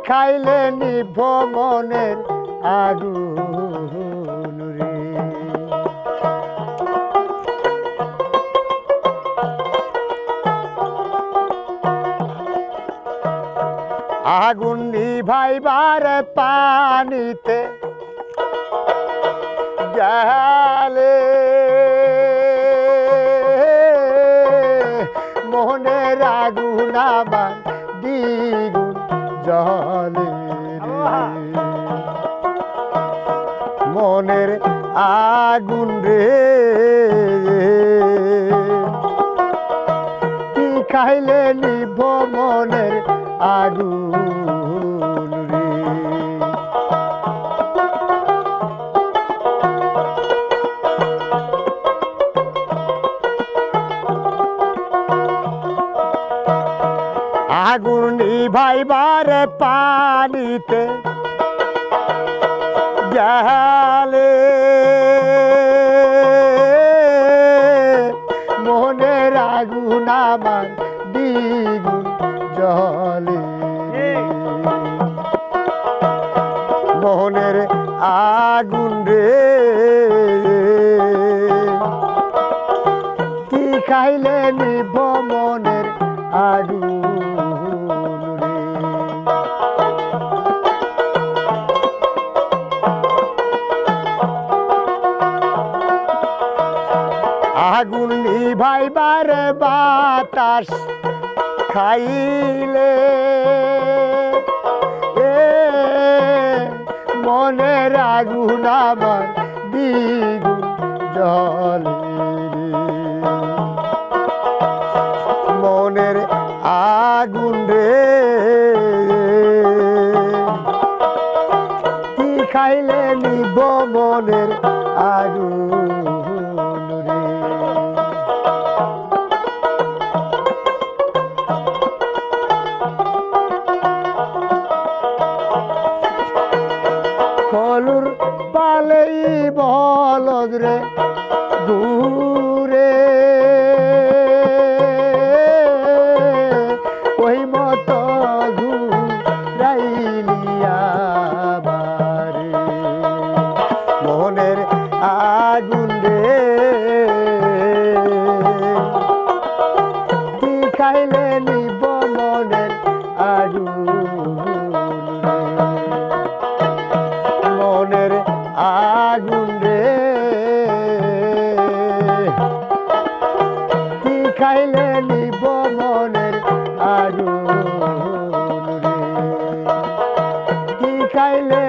খাইলে নিভ মনের আগুন রে। আগুন নিভাইবার পানিতে গেলে মনের আগুন আমার দ্বিগুণ জলে রে। মনের আগুন রে কি খাইলে নিভ মনের আগুন রে। আগুন নিভাইবার পানিতে গেলে মনের আগুন আমার দ্বিগুণ জলে। মনের আগুন রে কি খাইলে নিভ মনের আগুন রে। আগুন নিভাইবার বাতাস খাইলে মনের আগুন আমার দ্বিগুণ জলে রে। মনের আগুন রে কি খাইলে নিব মনের আগুন রে। কলুর পালেই বলদ রে ঘুরে ওই মতো ঘুরাইলিয়া বারে। মনের আগুন রে কি খাইলে নিব মনের আগুন রে। মনের আগুন রে কি খাইলে নিব মনের আগুন রে। কি খাইলে